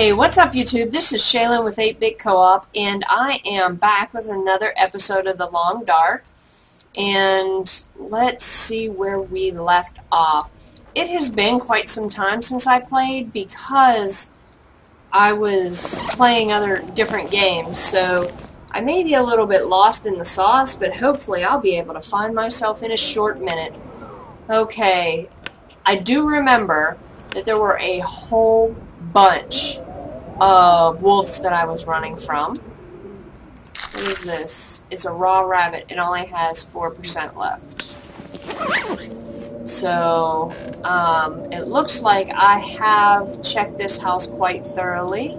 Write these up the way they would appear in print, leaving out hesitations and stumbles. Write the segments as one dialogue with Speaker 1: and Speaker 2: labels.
Speaker 1: Hey, what's up YouTube? This is Shaylin with 8-Bit Co-op, and I am back with another episode of The Long Dark. And let's see where we left off. It has been quite some time since I played because I was playing other different games, so I may be a little bit lost in the sauce, but hopefully I'll be able to find myself in a short minute. Okay, I do remember that there were a whole bunch of wolves that I was running from. What is this? It's a raw rabbit. It only has 4% left. So, it looks like I have checked this house quite thoroughly.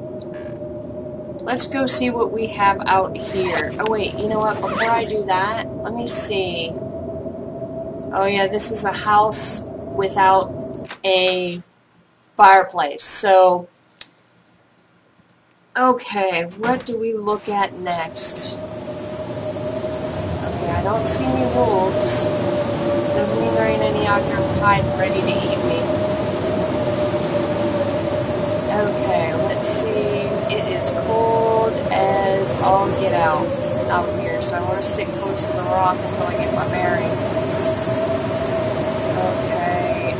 Speaker 1: Let's go see what we have out here. Oh wait, you know what? Before I do that, let me see. Oh yeah, this is a house without a fireplace. So, okay, what do we look at next? Okay, I don't see any wolves. Doesn't mean there ain't any out here hiding ready to eat me. Okay, let's see. It is cold as all get out here, so I want to stick close to the rock until I get my bearings. Okay,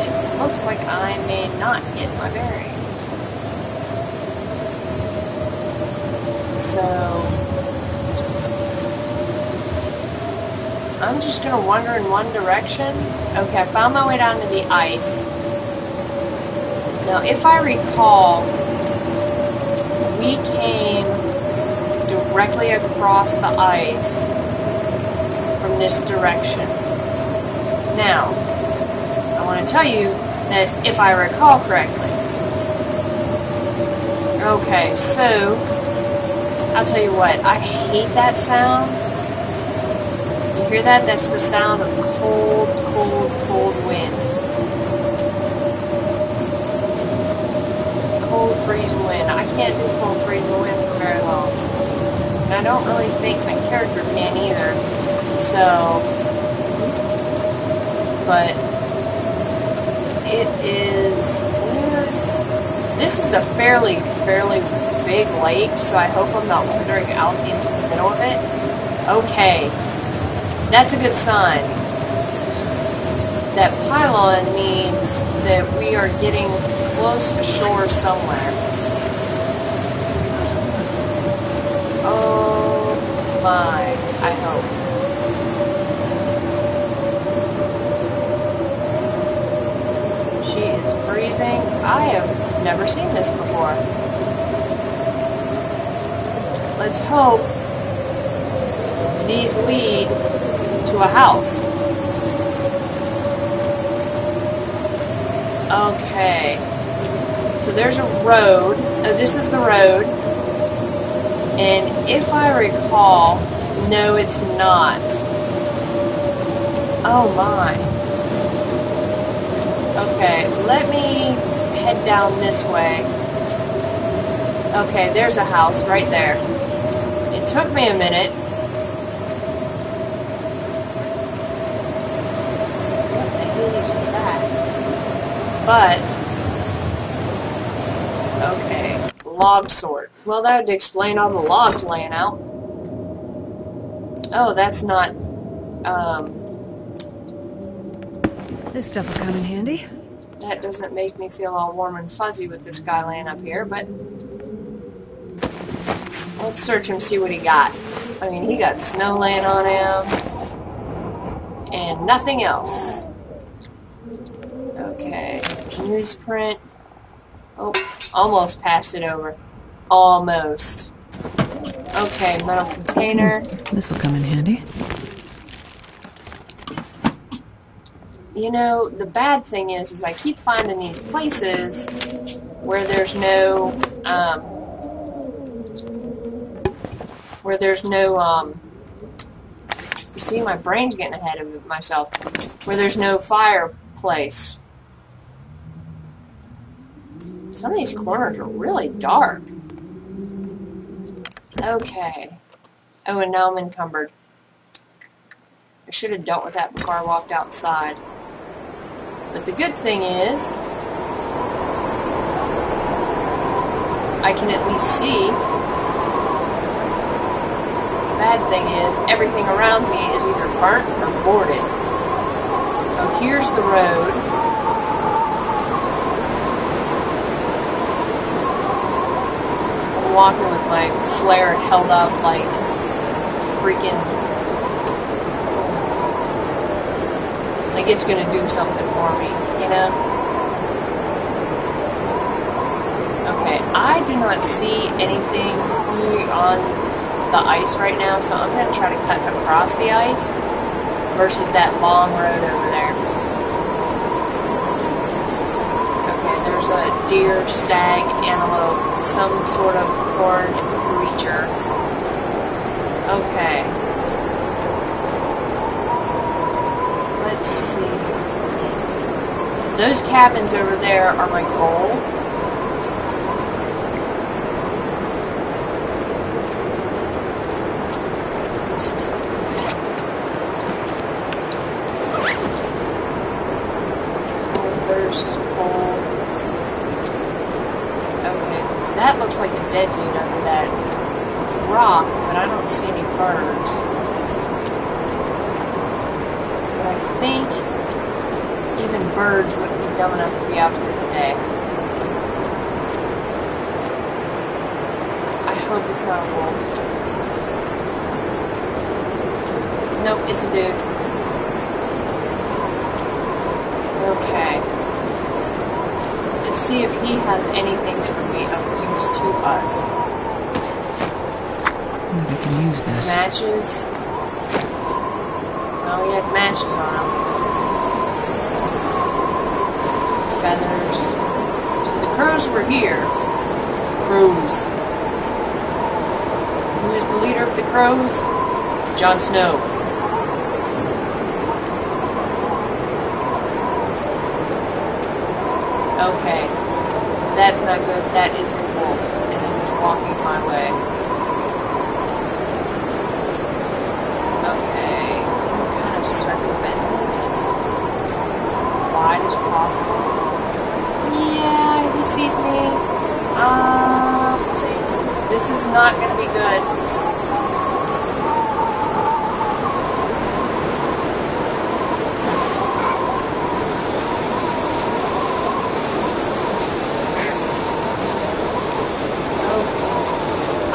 Speaker 1: it looks like I may not get my bearings. So, I'm just going to wander in one direction. Okay, I found my way down to the ice. Now, if I recall, we came directly across the ice from this direction. Now, I want to tell you that's if I recall correctly. Okay, so I'll tell you what, I hate that sound. You hear that? That's the sound of cold, cold, cold wind. Cold, freezing wind. I can't do cold, freezing wind for very long. And I don't really think my character can either. So, but it is weird. This is a fairly big lake, so I hope I'm not wandering out into the middle of it. Okay, that's a good sign. That pylon means that we are getting close to shore somewhere. Oh my, I hope. She is freezing. I have never seen this before. Let's hope these lead to a house. Okay. So there's a road. Oh, this is the road. And if I recall, no, it's not. Oh my. Okay, let me head down this way. Okay, there's a house right there. It took me a minute. What the Hades is that? But, okay, log sort. Well, that would explain all the logs laying out. Oh, that's not,
Speaker 2: This stuff will come in handy.
Speaker 1: that doesn't make me feel all warm and fuzzy with this guy laying up here, but let's search him, see what he got. I mean, he got snow laying on him, and nothing else. Okay, newsprint. Oh, almost passed it over. Almost. Okay, metal container.
Speaker 2: This will come in handy.
Speaker 1: You know, the bad thing is I keep finding these places where there's no, you see, my brain's getting ahead of myself, where there's no fireplace. Some of these corners are really dark. Okay. Oh, and now I'm encumbered. I should have dealt with that before I walked outside. But the good thing is, I can at least see. The bad thing is, everything around me is either burnt or boarded. Oh, here's the road. I'm walking with my flare held up like freaking... like it's gonna do something for me, you know? Okay, I do not see anything here on the ice right now, so I'm going to try to cut across the ice versus that long road over there. Okay, there's a deer, stag, antelope, some sort of horned creature. Okay. Let's see. Those cabins over there are my goal. That looks like a dead dude under that rock, but I don't see any birds. But I think even birds wouldn't be dumb enough to be out there today. I hope it's not a wolf. Nope, it's a dude. Okay. Let's see if he has anything that would be of use to us.
Speaker 2: Maybe we can use this.
Speaker 1: Matches. Oh, he had matches on him. Feathers. So the crows were here. The crows. Who is the leader of the crows? Jon Snow. Okay, that's not good. That is a wolf, and he was walking my way. Okay, I'm kind of circumventing as wide as possible. Yeah, he sees me. This is not going to be good.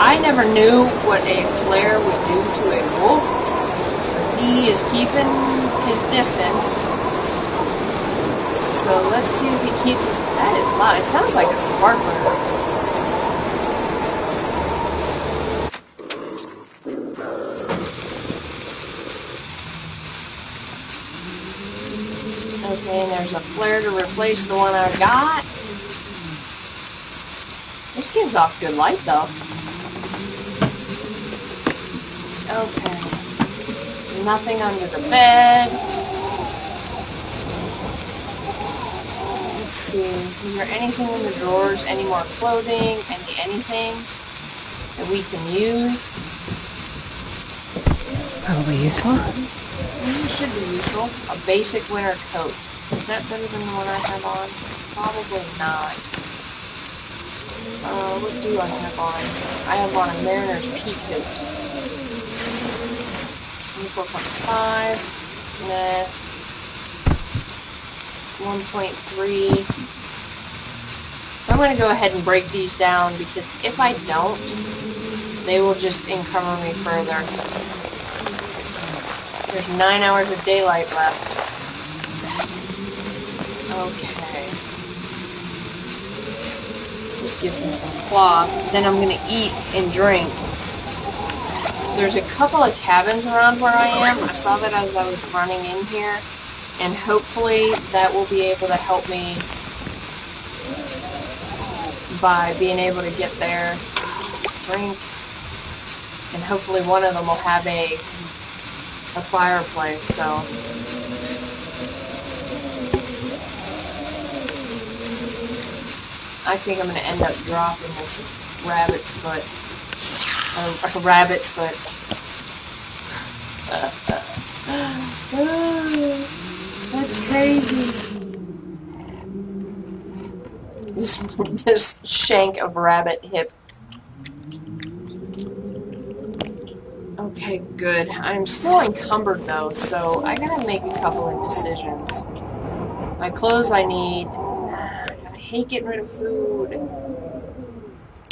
Speaker 1: I never knew what a flare would do to a wolf. He is keeping his distance. So let's see if he keeps his... That is loud. It sounds like a sparkler. Okay, and there's a flare to replace the one I got. This gives off good light, though. Okay. Nothing under the bed. Let's see. Is there anything in the drawers? Any more clothing? Anything that we can use?
Speaker 2: Probably useful.
Speaker 1: It should be useful. A basic winter coat. Is that better than the one I have on? Probably not. What do I have on? I have on a mariner's pea coat. 24.5. Nah. 1.3. So I'm going to go ahead and break these down because if I don't, they will just encumber me further. There's 9 hours of daylight left. Okay. This gives me some cloth. Then I'm going to eat and drink. There's a couple of cabins around where I am. I saw that as I was running in here. And hopefully that will be able to help me by being able to get there, drink, and hopefully one of them will have a fireplace, so I think I'm going to end up dropping this rabbit's foot. A rabbit's foot. That's crazy. this shank of rabbit hip. Okay, good. I'm still encumbered though, so I gotta make a couple of decisions. My clothes I need. I hate getting rid of food.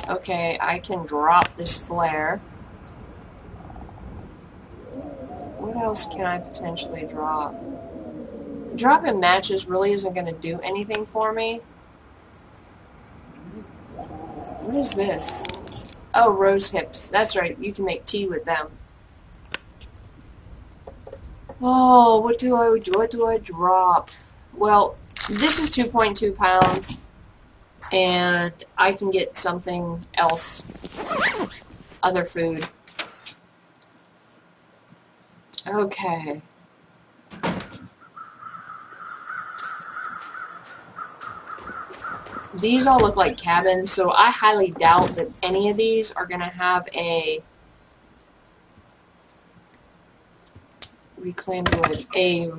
Speaker 1: Okay, I can drop this flare. What else can I potentially drop? Dropping matches really isn't going to do anything for me. What is this? Oh, rose hips. That's right, you can make tea with them. Oh, what do I drop? Well, this is 2.2 pounds, and I can get something else, other food. Okay. These all look like cabins, so I highly doubt that any of these are going to have a reclaimed wood, a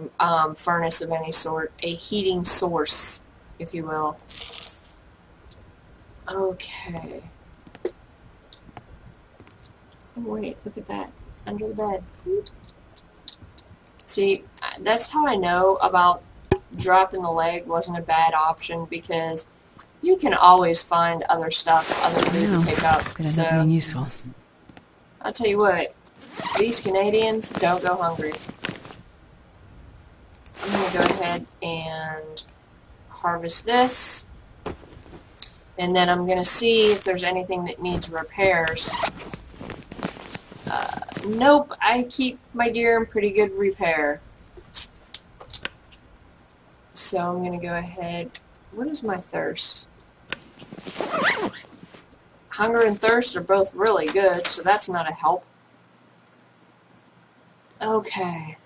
Speaker 1: furnace of any sort, a heating source, if you will. Okay. Oh wait, look at that. Under the bed. See, that's how I know about dropping the leg wasn't a bad option, because you can always find other stuff, other food to pick up.
Speaker 2: Could end up being useful.
Speaker 1: I'll tell you what, these Canadians don't go hungry. I'm going to go ahead and harvest this. And then I'm going to see if there's anything that needs repairs. Nope, I keep my gear in pretty good repair. So I'm going to go ahead. What is my thirst? Hunger and thirst are both really good, so that's not a help. Okay.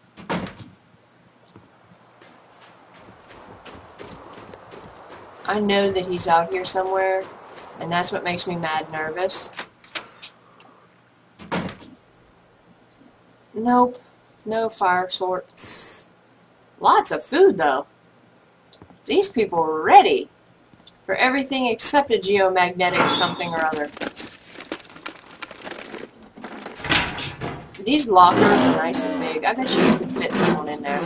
Speaker 1: I know that he's out here somewhere, and that's what makes me mad nervous. Nope. No fire sorts. Lots of food, though. These people are ready for everything except a geomagnetic something or other. These lockers are nice and big. I bet you could fit someone in there.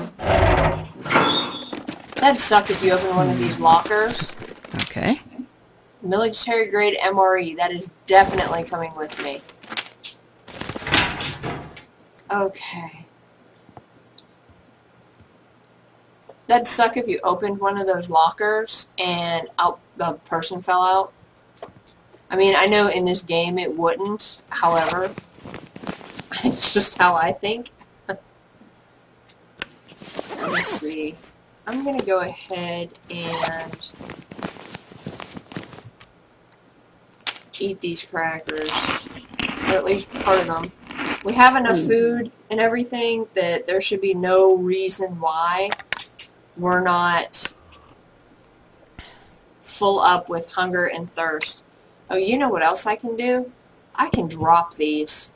Speaker 1: That'd suck if you open one of these lockers.
Speaker 2: Okay.
Speaker 1: Military grade MRE. That is definitely coming with me. Okay. That'd suck if you opened one of those lockers and a person fell out. I mean, I know in this game it wouldn't. However, it's just how I think. Let me see. I'm going to go ahead and eat these crackers. Or at least part of them. We have enough food and everything that there should be no reason why we're not full up with hunger and thirst. Oh, you know what else I can do? I can drop these.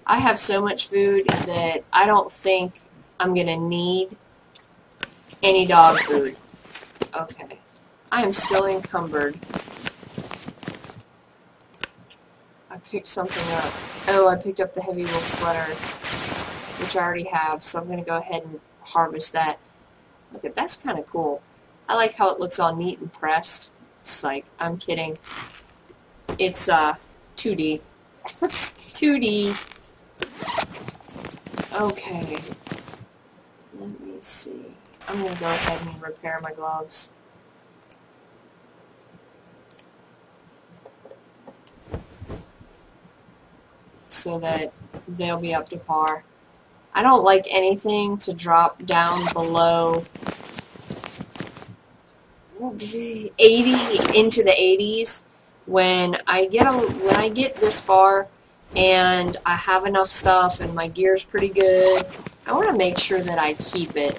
Speaker 1: I have so much food that I don't think I'm going to need any dog food. Okay. I am still encumbered. I picked something up. Oh, I picked up the heavy wool sweater, which I already have, so I'm going to go ahead and harvest that. Look at that's kind of cool. I like how it looks all neat and pressed. It's like, I'm kidding. It's 2D. 2D. Okay. Let me see. I'm going to go ahead and repair my gloves. So that they'll be up to par. I don't like anything to drop down below 80 into the 80s. When I get this far and I have enough stuff and my gear's pretty good, I want to make sure that I keep it.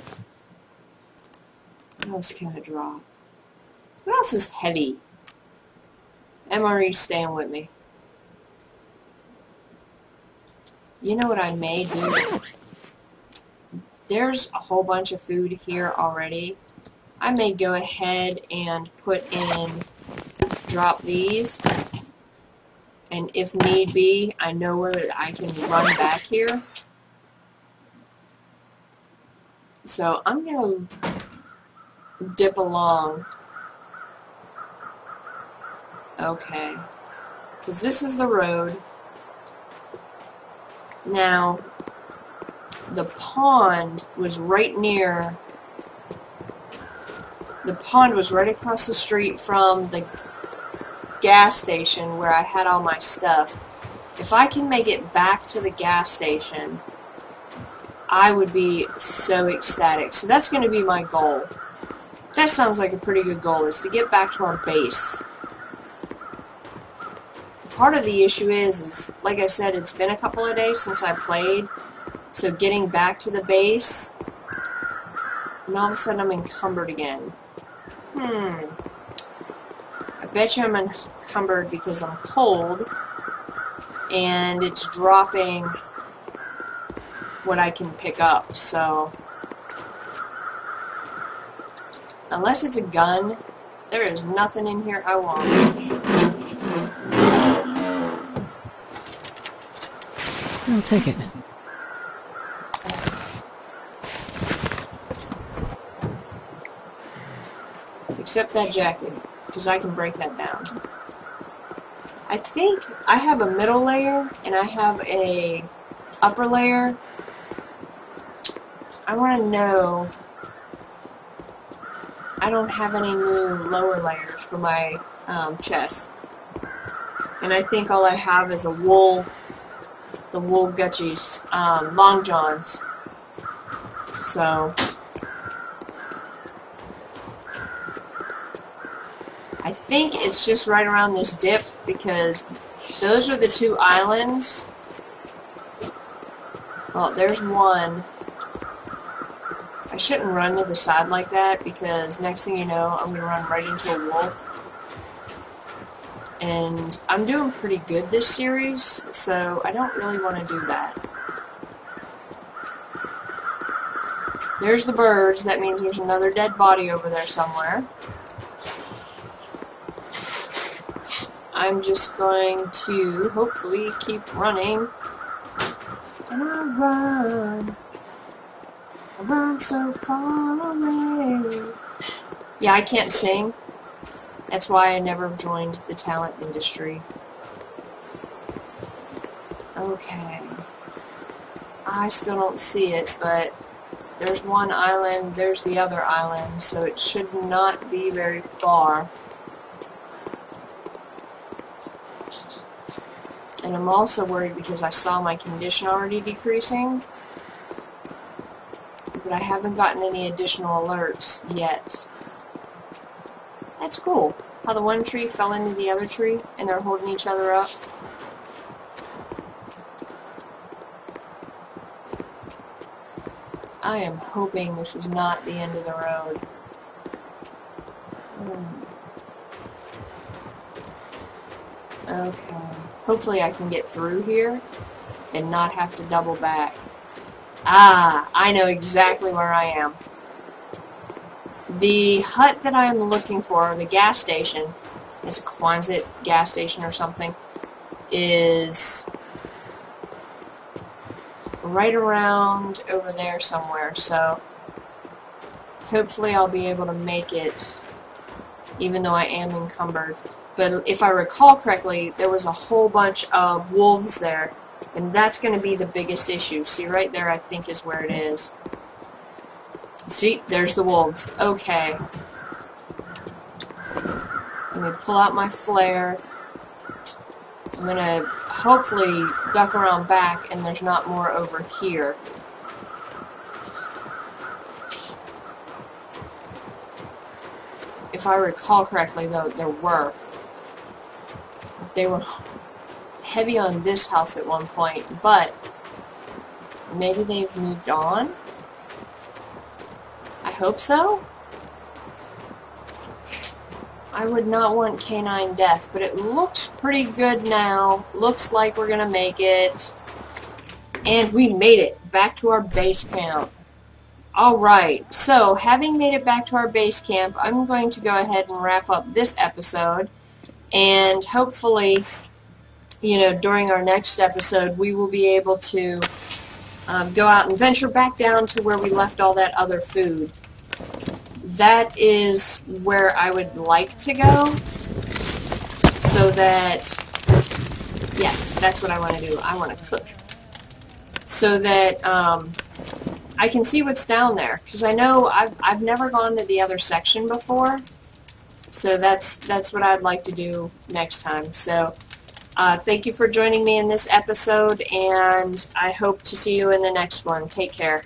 Speaker 1: What else can I drop? What else is heavy? MRE's staying with me. You know what I may do? There's a whole bunch of food here already. I may go ahead and drop these, and if need be, I know where I can run back here. So I'm gonna dip along. Okay, because this is the road. Now, the pond was right near. The pond was right across the street from the gas station where I had all my stuff. If I can make it back to the gas station, I would be so ecstatic. So that's going to be my goal. That sounds like a pretty good goal, is to get back to our base. Part of the issue is, like I said, it's been a couple of days since I played, so getting back to the base, and all of a sudden I'm encumbered again. I bet you I'm encumbered because I'm cold, and it's dropping what I can pick up, so unless it's a gun, there is nothing in here I want.
Speaker 2: I'll take it.
Speaker 1: Except that jacket, because I can break that down. I think I have a middle layer, and I have a upper layer. I want to know. I don't have any new lower layers for my chest. And I think all I have is the wool Gucci's, long johns. So I think it's just right around this dip, because those are the two islands. Well, there's one. I shouldn't run to the side like that, because next thing you know, I'm going to run right into a wolf. And I'm doing pretty good this series, so I don't really want to do that. There's the birds. That means there's another dead body over there somewhere. I'm just going to hopefully keep running. And I run so far away. Yeah, I can't sing. That's why I never joined the talent industry. Okay. I still don't see it, but there's one island, there's the other island, so it should not be very far. And I'm also worried because I saw my condition already decreasing, but I haven't gotten any additional alerts yet. That's cool. How the one tree fell into the other tree and they're holding each other up. I am hoping this is not the end of the road. Okay. Hopefully I can get through here and not have to double back. Ah, I know exactly where I am. The hut that I am looking for, the gas station, it's a Quonset gas station or something, is right around over there somewhere, so hopefully I'll be able to make it, even though I am encumbered. But if I recall correctly, there was a whole bunch of wolves there, and that's going to be the biggest issue. See, right there I think is where it is. See, there's the wolves. Okay. Let me pull out my flare. I'm going to hopefully duck around back and there's not more over here. If I recall correctly, though, there were. They were heavy on this house at one point, but maybe they've moved on? I hope so. I would not want canine death, but it looks pretty good now. Looks like we're gonna make it. And we made it back to our base camp. Alright, so having made it back to our base camp, I'm going to go ahead and wrap up this episode, and hopefully, during our next episode, we will be able to go out and venture back down to where we left all that other food. That is where I would like to go, so that, yes, that's what I want to do. I want to cook. So that I can see what's down there, because I know I've never gone to the other section before, so that's what I'd like to do next time. So thank you for joining me in this episode, and I hope to see you in the next one. Take care.